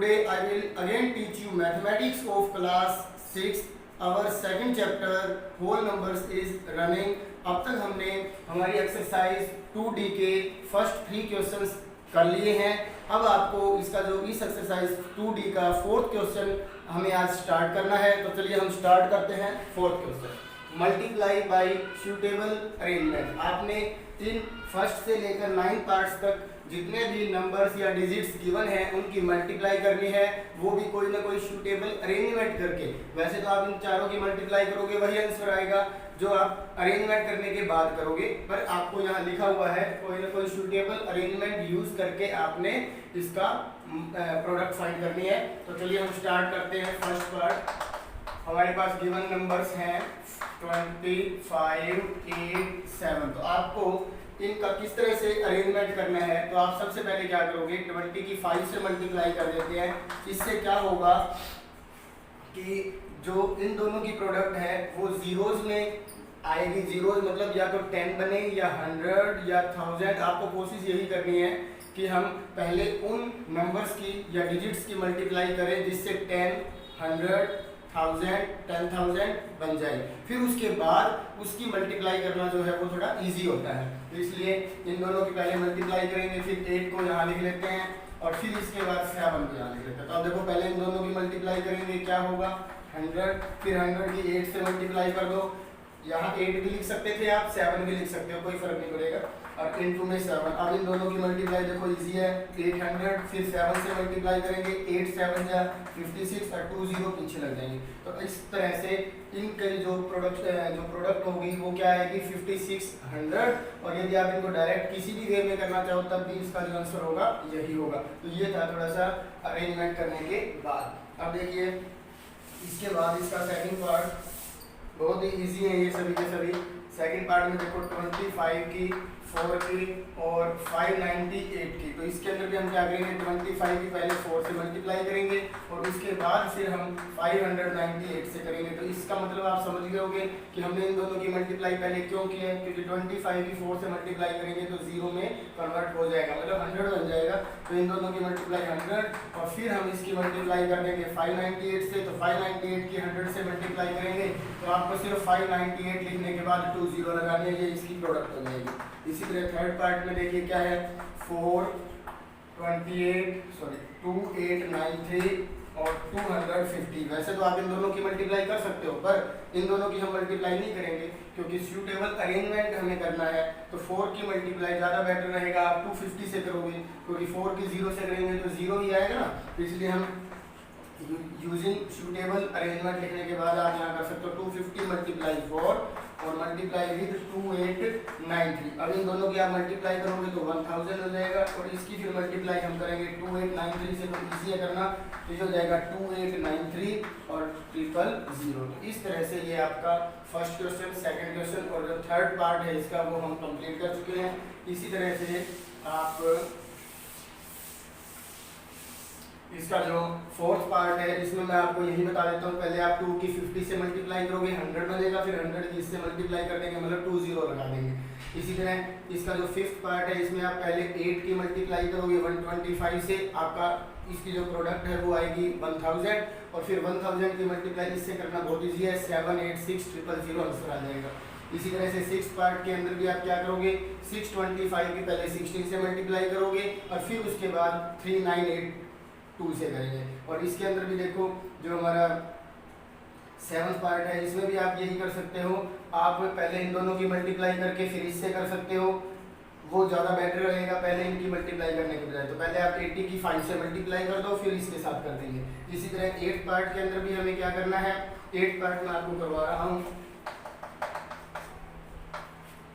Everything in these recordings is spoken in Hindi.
Today I will again teach you mathematics of class 6. Our second chapter whole numbers is running. अब तक हमने हमारी एक्सरसाइज 2D के फर्स्ट 3 क्वेश्चंस कर लिए हैं. अब आपको इसका जो इस एक्सरसाइज 2D का फोर्थ क्वेश्चन हमें आज स्टार्ट करना है. तो चलिए हम स्टार्ट करते हैं fourth question. Multiply by suitable arrangement. आपने इन फर्स्ट से लेकर 9 पार्ट्स तक जितने भी नंबर्स या डिजिट्स गिवन हैं उनकी मल्टीप्लाई करनी है, वो भी कोई ना कोई सूटेबल अरेंजमेंट करके. वैसे तो आप इन चारों की मल्टीप्लाई करोगे वही आंसर आएगा जो आप अरेंजमेंट करने के बाद करोगे, पर आपको यहाँ लिखा हुआ है कोई ना कोई सूटेबल अरेंजमेंट यूज करके आपने इसका प्रोडक्ट फाइंड करनी है. तो चलिए हम स्टार्ट करते हैं. फर्स्ट पार्ट हमारे पास गिवन नंबर्स हैं 25, 8, 7. तो आपको इनका किस तरह से अरेंजमेंट करना है. तो आप सबसे पहले क्या करोगे, 20 की 5 से मल्टीप्लाई कर देते हैं. इससे क्या होगा कि जो इन दोनों की प्रोडक्ट है वो जीरोज में आएगी. जीरोज मतलब या तो 10 बने या 100 या 1000. आपको कोशिश यही करनी है कि हम पहले उन नंबर्स की या डिजिट्स की मल्टीप्लाई करें जिससे 10, 100, 1000, 10,000 बन जाए. फिर उसके बाद उसकी मल्टीप्लाई करना जो है वो थोड़ा इजी होता है. तो इसलिए इन दोनों की पहले मल्टीप्लाई करेंगे, फिर 8 को यहाँ लिख लेते हैं और फिर इसके बाद 7 को यहाँ लिख लेते हैं. तो अब देखो पहले इन दोनों की मल्टीप्लाई करेंगे, क्या होगा 100, फिर 100 की 8 से मल्टीप्लाई कर दो. यहाँ 8 भी लिख सकते थे आप, 7 भी लिख सकते हो, कोई फर्क नहीं पड़ेगा. और इनटू में 7. अब इन दोनों की मल्टीप्लाई देखो इजी है. 800 फिर 7 से मल्टीप्लाई करेंगे, 8 7 जा 56 और 2 0 पीछे लग जाएंगे. तो इस तरह से इनके जो प्रोडक्ट होगी वो क्या आएगी 5600. और यदि आप इनको डायरेक्ट किसी भी वे में करना चाहो तब भी इसका जो आंसर होगा यही होगा. तो ये था थोड़ा सा अरेंजमेंट करने के बाद. अब देखिए इसके बाद इसका सेकंड पार्ट बहुत ही इजी है ये सभी के सभी. सेकंड पार्ट में देखो 25 की, 4 की और 598 की. तो इसके अंदर भी हम क्या करेंगे, 25 की पहले 4 से मल्टीप्लाई करेंगे और उसके बाद फिर हम 598 से करेंगे. तो इसका मतलब आप समझ गए होंगे कि हमने इन दोनों की मल्टीप्लाई पहले क्यों की है, क्योंकि 25 की 4 से मल्टीप्लाई करेंगे तो 0 में कन्वर्ट हो जाएगा, मतलब 100 बन जाएगा. तो इन दोनों की मल्टीप्लाई 100 और फिर हम इसकी मल्टीप्लाई कर देंगे 598 से. तो 598 की 100 से मल्टीप्लाई करेंगे तो आपको सिर्फ 598 लिखने के बाद 2 0 लगाने, ये इसकी प्रोडक्ट हो जाएगी. इसी तरह थर्ड पार्ट में देखिए क्या है 2893 और 250. वैसे तो आप इन दोनों की मल्टीप्लाई कर सकते हो, पर इन दोनों की हम मल्टीप्लाई नहीं करेंगे क्योंकि सूटेबल अरेंजमेंट हमें करना है. तो 4 की मल्टीप्लाई ज़्यादा बेटर रहेगा. आप 250 से करोगे क्योंकि 4 की 0 से करेंगे तो 0 ही आएगा ना. तो इसलिए हम यूजिंग सूटेबल अरेंजमेंट लिखने के बाद आप यहाँ कर सकते हो 250 मल्टीप्लाई 4 और मल्टीप्लाई विद 2893. अब इन दोनों की आप मल्टीप्लाई करोगे तो 1000 हो जाएगा और इसकी फिर मल्टीप्लाई हम करेंगे 2893 से. तो इजी है करना. तो ये हो जाएगा 2893 और 000. तो इस तरह से ये आपका फर्स्ट क्वेश्चन, सेकंड क्वेश्चन और जो थर्ड पार्ट है इसका वो हम कंप्लीट कर चुके हैं. इसी तरह से आप इसका जो फोर्थ पार्ट है इसमें मैं आपको यही बता देता हूँ. पहले आप 2 की 50 से मल्टीप्लाई करोगे 100 बनेगा, फिर 100 की इससे मल्टीप्लाई कर देंगे मतलब 2 0 लगा देंगे. इसी तरह इसका जो फिफ्थ पार्ट है इसमें आप पहले 8 की मल्टीप्लाई करोगे 125 से, आपका इसकी जो प्रोडक्ट है वो आएगी 1000 और फिर 1000 की मल्टीप्लाई इससे करना बहुत ईजी है, 7 8 6 000 आंसर आ जाएगा. इसी तरह से सिक्स पार्ट के अंदर भी आप क्या करोगे 625 की पहले 16 से मल्टीप्लाई करोगे और फिर उसके बाद 3982 से करेंगे. और इसके अंदर भी देखो जो हमारा सेवंथ पार्ट है इसमें भी आप यही कर सकते हो. आप पहले इन दोनों की मल्टीप्लाई करके फिर इससे कर सकते हो, वो ज़्यादा बेटर रहेगा पहले इनकी मल्टीप्लाई करने के बजाय. तो पहले आप 80 की 5 से मल्टीप्लाई कर दो फिर इसके साथ कर देंगे. इसी तरह 8 पार्ट के अंदर भी हमें क्या करना है, 8 पार्ट में आपको करवा रहा हूँ.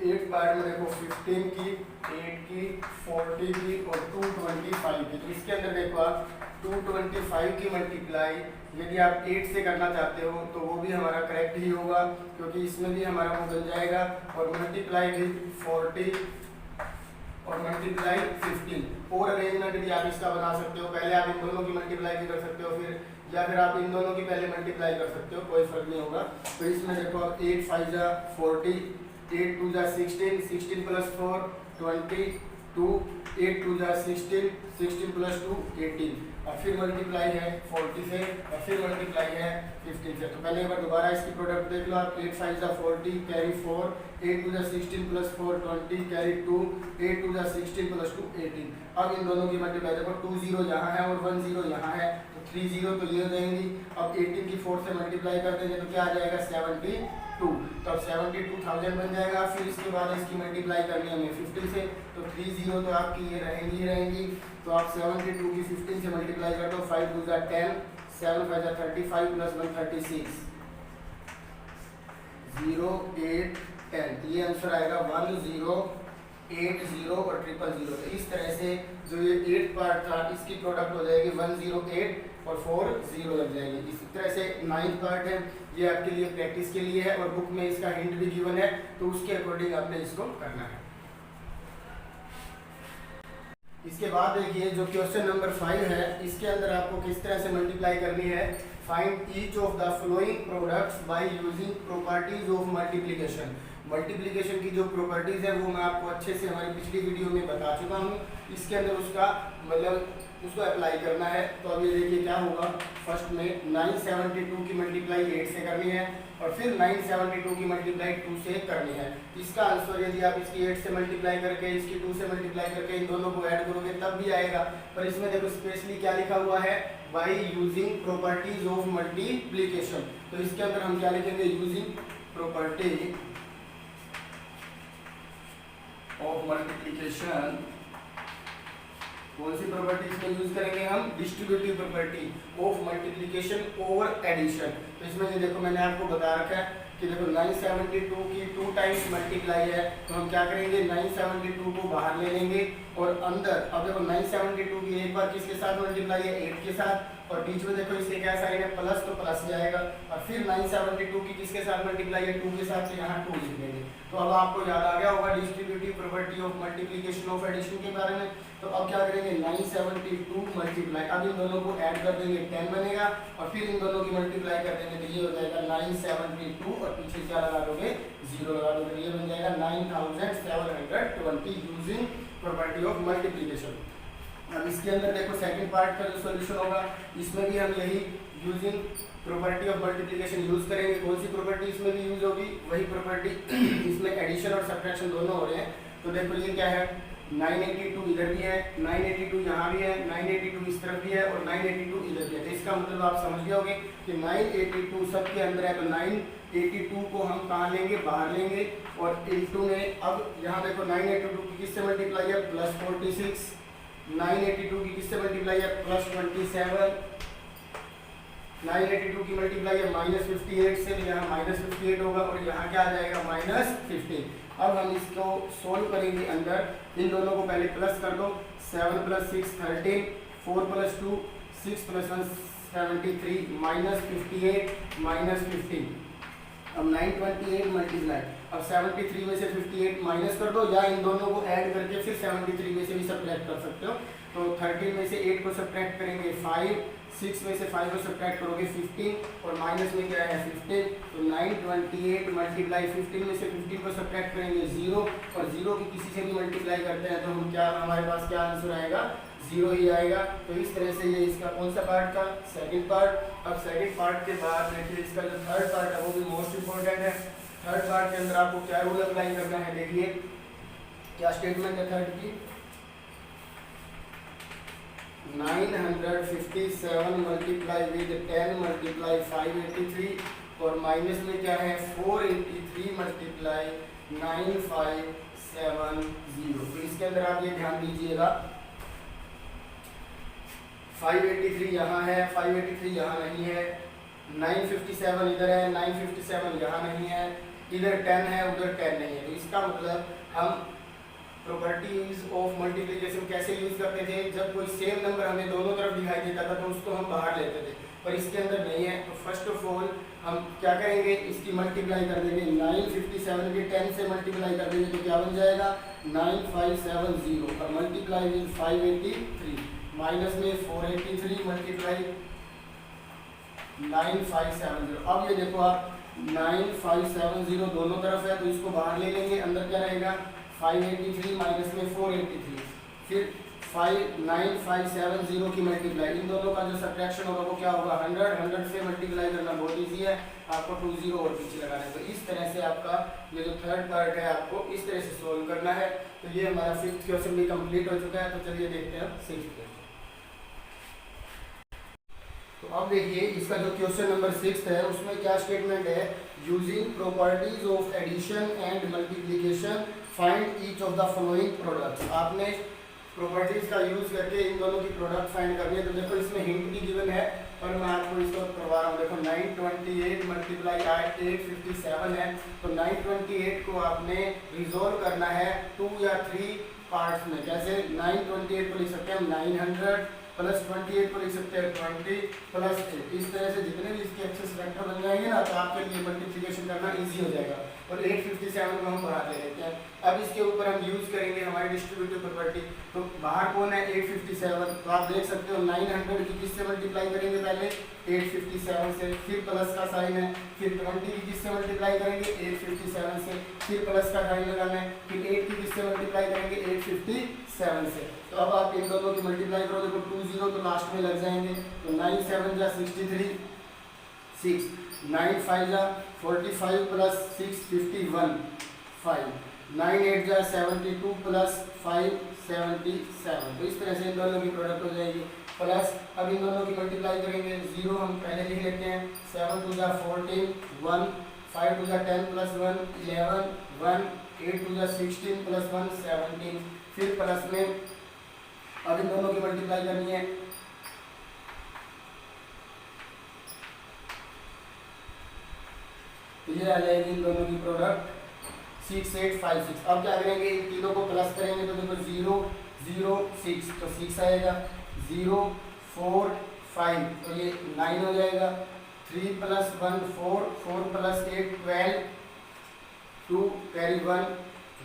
8 पार्ट में देखो 15 की, 8 की, 40 की और 225 की. तो इसके अंदर देखो आप 225 की मल्टीप्लाई यदि आप 8 से करना चाहते हो तो वो भी हमारा करेक्ट ही होगा क्योंकि इसमें भी हमारा वो बन जाएगा. और मल्टीप्लाई विद 40 और मल्टीप्लाई 15 और अरेंजमेंट भी आप इसका बना सकते हो. पहले आप इन दोनों की मल्टीप्लाई भी कर सकते हो फिर, या फिर आप इन दोनों की पहले मल्टीप्लाई कर सकते हो, कोई फर्क नहीं होगा. तो इसमें देखो आप 8 5 जा 40, 8 2 जा 16, 16 प्लस 4 22, 8 2 जा 16, 16 प्लस 2 18. और फिर मल्टीप्लाई है 40 से और फिर मल्टीप्लाई है 15 से। तो पहले एक बार दोबारा इसकी प्रोडक्ट देख लो आप। 8 5 40 कैरी 4, 8 2 16 प्लस 4 20 कैरी 2, 8 2 16 प्लस 2 18। अब इन दोनों की मल्टीप्लाई देखो 2 0 यहाँ है और 1 0 यहाँ है, तो 3 0 तो ये हो जाएंगी। अब 18 की 4 से मल्टीप्लाई कर देंगे तो क्या आ जाएगा 72, तो अब 72,000 बन जाएगा। फिर इसके बाद इसकी मल्टीप्लाई करनी है हमें 15 से, तो 3 0 तो आपकी ये रहेंगी ही रहेंगी। तो आप 72 की 15 से मल्टीप्लाई कर दो, 5 2 10, 7 5 35 प्लस 1 36, 0 8 10। ये आंसर आएगा 1 0 8 0 और 0 0 0। तो इस तरह से जो ये 8 पार्ट था इसकी प्रोडक्ट हो जाएगी 1 0 8 और 4 0 लग जाएगी। इसी तरह से 9th पार्ट है, ये आपके लिए प्रैक्टिस के लिए है और बुक में इसका हिंट भी गिवन है, तो उसके अकॉर्डिंग आपने इसको करना है। इसके बाद देखिए जो क्वेश्चन नंबर 5 है, इसके अंदर आपको किस तरह से मल्टीप्लाई करनी है। Find each of the flowing products by using properties of multiplication. Multiplication की जो प्रॉपर्टीज है वो मैं आपको अच्छे से हमारी पिछली वीडियो में बता चुका हूँ। इसके अंदर उसका मतलब उसको अप्लाई करना है। तो अब ये देखिए क्या होगा। फर्स्ट में 972 की मल्टीप्लाई 8 से करनी है और फिर 972 की मल्टीप्लाई 2 से करनी है। इसका आंसर यदि आप इसकी 8 से मल्टीप्लाई करके इसकी 2 से मल्टीप्लाई करके इन दोनों को ऐड करोगे तब भी आएगा। पर इसमें देखो स्पेशली क्या लिखा हुआ है, by using properties of multiplication. तो इसके अंदर हम क्या लिखेंगे, यूजिंग प्रॉपर्टी ऑफ मल्टीप्लिकेशन। कौन सी प्रॉपर्टी इसमें यूज करेंगे हम, distributive property of multiplication over addition. तो इसमें ये देखो मैंने आपको बता रखा है कि देखो 972 की 2 टाइम्स मल्टीप्लाई है, तो हम क्या करेंगे 972 को बाहर ले लेंगे और अंदर अब देखो 972 की एक बार किसके साथ मल्टीप्लाई है 8 के साथ, और बीच में देखो इसके क्या साइन है प्लस, तो प्लस जाएगा। और फिर 972 की किसके साथ मल्टीप्लाई है 2 के साथ, तो यहाँ 2 लिख देंगे। तो अब आपको याद आ गया होगा distributive property of multiplication of addition के बारे में। तो अब क्या करेंगे 972 मल्टीप्लाई, अब इन दोनों को ऐड कर देंगे 10 बनेगा और फिर इन दोनों की मल्टीप्लाई कर देंगे तो ये हो जाएगा 972 और पीछे क्या लगा दोगे 0 लगा दोगे, ये बन जाएगा 9720 यूजिंग प्रॉपर्टी ऑफ मल्टीप्लिकेशन। अब इसके अंदर देखो सेकंड पार्ट का जो सॉल्यूशन होगा इसमें भी हम यही using property of multiplication use करेंगे। कौन सी प्रॉपर्टी इसमें भी यूज होगी, वही प्रॉपर्टी इसमें एडिशन और सब्ट्रैक्शन दोनों हो रहे हैं। तो देखो ये क्या है 982 इधर भी है, 982 यहाँ भी है, 982 इस तरफ भी है और 982 इधर भी है। तो इसका मतलब आप समझ गए होंगे कि 982 सबके अंदर है, तो 982 को हम कहाँ लेंगे, बाहर लेंगे और इनटू में अब यहाँ देखो 982 की किससे मल्टीप्लाई है प्लस 46, 982 की किससे मल्टीप्लाई है प्लस 27, 982 की मल्टीप्लाई है माइनस 58 से, यहाँ माइनस 58 होगा और यहाँ क्या आ जाएगा माइनस 15। अब हम इसको सोल्व करेंगे अंदर, इन दोनों को पहले प्लस कर दो, 7 + 6 13, 4 + 2 6 + 1 73, माइनस 58 माइनस 15। अब 928 मल्टीप्लाई, अब 73 में से 58 माइनस कर दो या इन दोनों को ऐड करके फिर 73 में से भी सब्ट्रैक्ट कर सकते हो। तो 13 में से 8 को सब्ट्रैक्ट करेंगे 5, 6 में से 5 को सब्ट्रैक्ट करोगे 15 और माइनस में क्या है 15। तो 928 मल्टीप्लाई 15 में से 15 को सब्ट्रैक्ट करेंगे 0 और 0 की किसी से भी मल्टीप्लाई करते हैं तो हम क्या हमारे पास क्या आंसर आएगा 0 ही आएगा। तो इस तरह से ये इसका कौन सा पार्ट था, सेकंड पार्ट। अब सेकंड पार्ट के बाद देखिए इसका जो थर्ड पार्ट है वो भी मोस्ट इंपॉर्टेंट है। थर्ड पार्ट के अंदर आपको क्या रूल अप्लाई करना है, देखिए क्या स्टेटमेंट है थर्ड की, 957 मल्टीप्लाई विद 10 मल्टीप्लाई 583 और माइनस में क्या है 483 मल्टीप्लाई 9570। तो इसके अंदर आप ये ध्यान दीजिएगा 583 यहाँ है, 583 यहाँ नहीं है, 957 इधर है, 957 यहाँ नहीं है, इधर 10 है उधर 10 नहीं है। तो इसका मतलब हम प्रॉपर्टीज ऑफ मल्टीप्लिकेशन कैसे यूज करते थे, जब कोई सेम नंबर हमें दोनों तरफ दिखाई देता था तो उसको हम बाहर लेते थे, पर इसके अंदर नहीं है। तो फर्स्ट ऑफ ऑल हम क्या करेंगे, इसकी मल्टीप्लाई कर देंगे 957 के 10 से मल्टीप्लाई कर देंगे तो क्या बन जाएगा 9570 और मल्टीप्लाई विद 583 माइनस में 483 मल्टीप्लाई 9570। अब ये देखो आप 9570 दोनों तरफ है तो इसको बाहर ले लेंगे, अंदर क्या रहेगा 583 माइनस में 483, फिर 59,570 की मल्टीप्लाई, इन दोनों का जो सब्ट्रैक्शन होगा वो क्या होगा 100 से मल्टीप्लाई करना बहुत ईजी है, आपको 20 और पीछे लगाना है। तो इस तरह से आपका ये जो थर्ड पार्ट है आपको इस तरह से सोल्व करना है। तो ये हमारा फिफ्थ क्वेश्चन भी कंप्लीट हो चुका है। तो चलिए देखते हैं सिक्स्थ क्वेश्चन। तो अब देखिए इसका जो क्वेश्चन नंबर 6 है उसमें क्या स्टेटमेंट है, using properties of addition and multiplication find each of the following products. आपने प्रॉपर्टीज का यूज करके इन दोनों की प्रोडक्ट फाइंड करनी है। तो देखो इसमें हिंट भी गिवन है और मैं आपको इसको करवा रहा हूँ। देखो 928 मल्टीप्लाई 857 है। तो 928 को आपने रिजोल्व करना है 2 या 3 पार्ट्स में। कैसे 928 को लिख सकते हैं हम 900 प्लस 28 को लिख सकते हैं 20 प्लस 8। इस तरह से जितने भी इसके एक्सेस वेक्टर बन जाएंगे ना तो आपके लिए मल्टीप्लिकेशन करना इजी हो जाएगा। और 857 को हम बढ़ाते रहते हैं। अब इसके ऊपर हम यूज करेंगे हमारी डिस्ट्रीब्यूटिव प्रॉपर्टी। तो बाहर कौन है 857, तो आप देख सकते हो 900 की किससे मल्टीप्लाई करेंगे, पहले 857 से, फिर प्लस का साइन है, फिर 20 की किससे मल्टीप्लाई करेंगे 857 से, फिर प्लस का साइन लगाना है, फिर 8 की किससे मल्टीप्लाई करेंगे 857 से। तो अब आप इन दोनों की मल्टीप्लाई करो, देखो 20 तो लास्ट में लग जाएंगे। तो 9 7 जा 63, 6 9 5 जा 45 प्लस 6 51 5 9 8 जा 72 प्लस 5 77। तो इस तरह से इन दोनों की प्रोडक्ट हो जाएगी। प्लस अब इन दोनों की मल्टीप्लाई करेंगे, 0 हम पहले लिख लेते हैं, 7 2 जा 14 1 5 2 जा 10 प्लस 1 11 1 8 2 जा 16 प्लस 1 17। फिर प्लस में अब इन दोनों की मल्टीप्लाई करनी है, तो ये आ जाएगी इन दोनों की प्रोडक्ट 6 8 5 6। अब क्या करेंगे, इन तीनों को प्लस करेंगे। तो देखो 0 0 6 तो 6 आएगा, 0 4 5 तो ये 9 हो जाएगा, 3 plus 1 4 4 plus 8 12 2 carry 1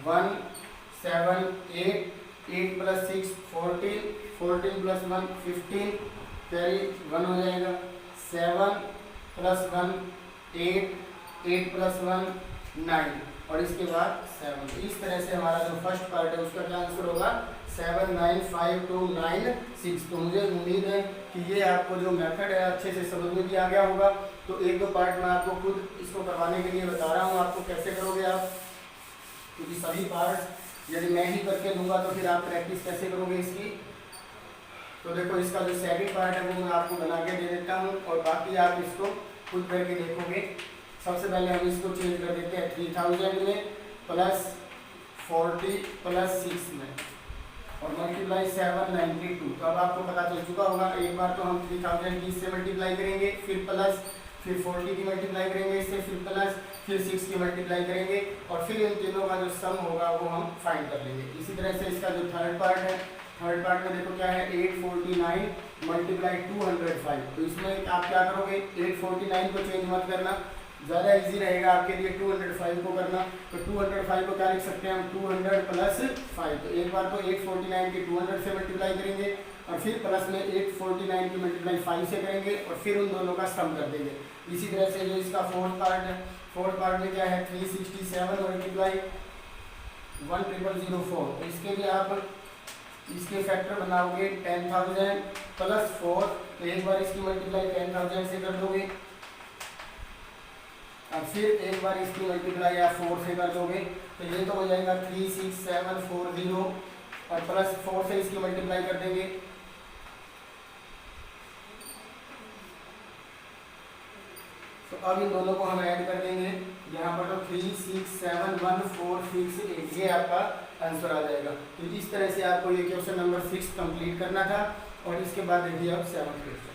1 7 8 8 plus 6 14 14 plus 1 15 carry 1 हो जाएगा, 7 प्लस 1 8 8 प्लस 1 9 और इसके बाद 7। इस तरह से हमारा जो फर्स्ट पार्ट है उसका क्या आंसर होगा 7 9 5 2 9 6। तो मुझे उम्मीद है कि ये आपको जो मेथड है अच्छे से समझ में भी आ गया होगा। तो एक दो पार्ट मैं आपको खुद इसको करवाने के लिए बता रहा हूँ, आपको कैसे करोगे आप, क्योंकि सभी पार्ट यदि मैं ही करके दूंगा तो फिर आप प्रैक्टिस कैसे करोगे इसकी। तो देखो इसका जो सेकंड पार्ट है वो मैं आपको बना के दे देता हूँ और बाकी आप इसको खुद करके देखोगे। सबसे पहले हम इसको चेंज कर देते हैं 3000 में प्लस 40 प्लस 6 में और मल्टीप्लाई 792। तो अब आपको पता चल चुका होगा, एक बार तो हम 3000 की इससे मल्टीप्लाई करेंगे, फिर प्लस, फिर 40 की मल्टीप्लाई करेंगे इससे, फिर प्लस, फिर 6 की मल्टीप्लाई करेंगे और फिर इन तीनों का जो सम होगा वो हम फाइंड कर लेंगे। इसी तरह से इसका जो थर्ड पार्ट है, थर्ड पार्ट में देखो क्या है 849 मल्टीप्लाई 205। तो इसमें आप क्या करोगे 849 को चेंज मत करना, ज़्यादा इजी रहेगा आपके लिए 205 को करना। तो 205 को क्या लिख सकते हैं हम 200 प्लस 5। तो एक बार तो 849 की 200 से मल्टीप्लाई करेंगे और फिर प्लस में 849 की मल्टीप्लाई 5 से करेंगे और फिर उन दोनों का सम कर देंगे। इसी तरह से जो इसका फोर्थ पार्ट है, फोर्थ पार्ट में क्या है 367 मल्टीप्लाई 1004। तो इसके लिए आप इसके फैक्टर बनाओगे 10,000 प्लस 4। तो एक बार इसकी मल्टीप्लाई 10,000 से कर दोगे और फिर एक बार इसकी मल्टीप्लाई आप 4 से कर दोगे। तो ये तो हो जाएगा 36740 और प्लस 4 से इसकी मल्टीप्लाई कर देंगे। तो अब इन दोनों को हम ऐड कर देंगे यहाँ पर, तो 3671468 ये आपका आंसर आ जाएगा। तो इस तरह से आपको ये क्वेश्चन नंबर 6 कंप्लीट करना था और इसके बाद देखिए अब 7 क्वेश्चन।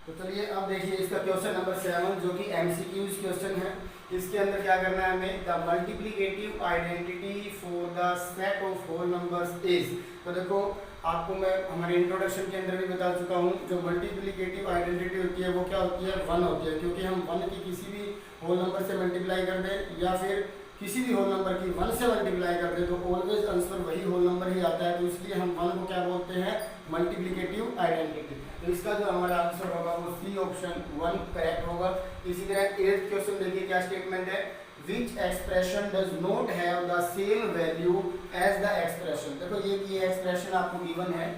तो चलिए अब देखिए इसका क्वेश्चन नंबर 7 जो कि MCQs क्वेश्चन है। इसके अंदर क्या करना है हमें, the multiplicative identity for the set of whole numbers is. तो देखो आपको मैं हमारे इंट्रोडक्शन के अंदर भी बता चुका हूँ, जो मल्टीप्लिकेटिव आइडेंटिटी होती है वो क्या होती है 1 होती है, क्योंकि हम 1 की किसी भी होल नंबर से मल्टीप्लाई कर दें या फिर किसी भी होल नंबर की 1 से मल्टीप्लाई कर दें तो ऑलवेज आंसर वही होल नंबर ही आता है। तो इसलिए हम 1 को क्या बोलते हैं मल्टीप्लिकेटिव आइडेंटिटी। तो इसका जो हमारा आंसर होगा वो सी ऑप्शन 1 करेक्ट होगा। इसी तरह 8th क्वेश्चन देखिए क्या स्टेटमेंट है, which expression does not have the same value as the expression. देखो ये एक्सप्रेशन आपको गिवन है,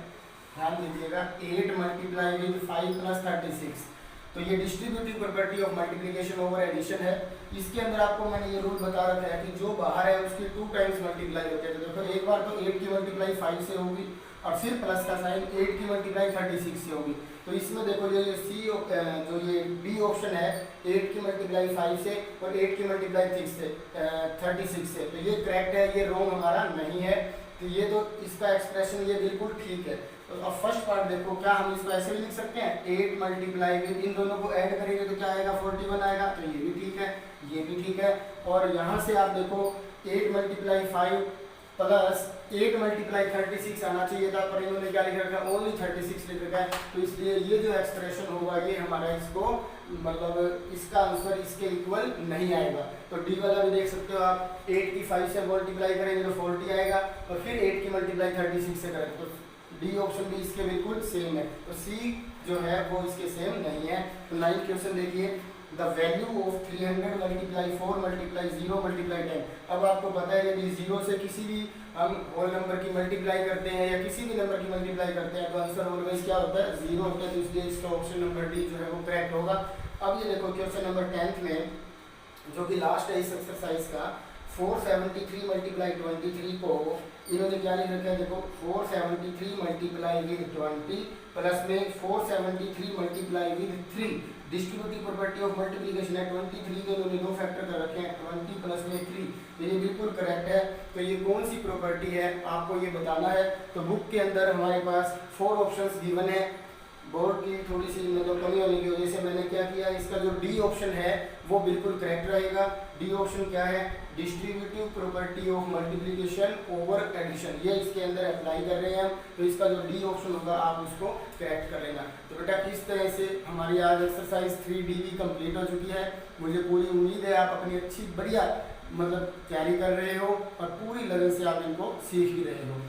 ध्यान दीजिएगा, 8 मल्टीप्लाई विद 5 प्लस 36। तो ये distributive property of multiplication over addition है। इसके अंदर आपको मैंने ये रूल बता रखा है कि जो बाहर है उसकी 2 टाइम्स मल्टीप्लाई होते हैं। तो देखो एक बार तो 8 की मल्टीप्लाई 5 से होगी और फिर प्लस का साइन 8 की मल्टीप्लाई 36 से होगी। तो इसमें देखो ये सी जो ये बी ऑप्शन है 8 की मल्टीप्लाई 5 से और 8 की मल्टीप्लाई 36 से, तो ये करेक्ट है, ये रॉन्ग हमारा नहीं है। तो ये तो इसका एक्सप्रेशन ये बिल्कुल ठीक है। तो अब फर्स्ट पार्ट देखो, क्या हम इसको ऐसे भी लिख सकते हैं, 8 मल्टीप्लाई विद, इन दोनों को ऐड करेंगे तो क्या आएगा 41 आएगा, तो ये भी ठीक है, ये भी ठीक है। और यहाँ से आप देखो 8 मल्टीप्लाई 5 प्लस 8 मल्टीप्लाई 36 आना चाहिए था, पर इन्होंने क्या लिख रखा है, ओनली 36 लिख रखा है। तो इसलिए ये जो एक्सप्रेशन होगा ये हमारा इसको मतलब इसका आंसर इसके इक्वल नहीं आएगा। तो डी वाला भी देख सकते हो आप, 8 की 5 से मल्टीप्लाई करेंगे तो 40 आएगा और फिर 8 की मल्टीप्लाई 36 से करेंगे तो डी ऑप्शन भी इसके बिल्कुल सेम है। तो सी जो है वो इसके सेम नहीं है। तो 9th क्वेश्चन देखिए, the value of 300 multiply 4 multiply 0 multiply 10। अब आपको पता है यदि 0 से किसी भी हम होल नंबर की मल्टीप्लाई करते हैं या किसी भी नंबर की मल्टीप्लाई करते हैं तो आंसर ऑलवेज क्या होता है, 0 होता है। तो इसलिए इसका ऑप्शन नंबर डी जो है वो करेक्ट होगा। अब ये देखो क्वेश्चन नंबर 10th में जो कि लास्ट है इस एक्सरसाइज का, 473 मल्टीप्लाई 23 को इन्होंने क्या लिख रखा है, देखो 473 मल्टीप्लाई विद 20 प्लस में 473 multiply with 3। Distributive property of multiplication है, 23 के इन्होंने 2 फैक्टर कर रखे हैं, 20 प्लस में 3, तो ये बिल्कुल करेक्ट है। तो ये कौन सी प्रॉपर्टी है आपको ये बताना है। तो बुक के अंदर हमारे पास 4 ऑप्शंस गिवन है। बोर्ड की थोड़ी सी मतलब कमी होने की वजह से मैंने क्या किया, इसका जो डी ऑप्शन है वो बिल्कुल करेक्ट रहेगा। डी ऑप्शन क्या है, distributive property of multiplication over addition, ये इसके अंदर अप्लाई कर रहे हैं हम। तो इसका जो डी ऑप्शन होगा आप उसको करेक्ट कर लेना। तो बेटा इस तरह से हमारी आज एक्सरसाइज 3D भी कंप्लीट हो चुकी है। मुझे पूरी उम्मीद है आप अपनी अच्छी बढ़िया मतलब तैयारी कर रहे हो और पूरी लगन से आप इनको सीख भी रहे हो।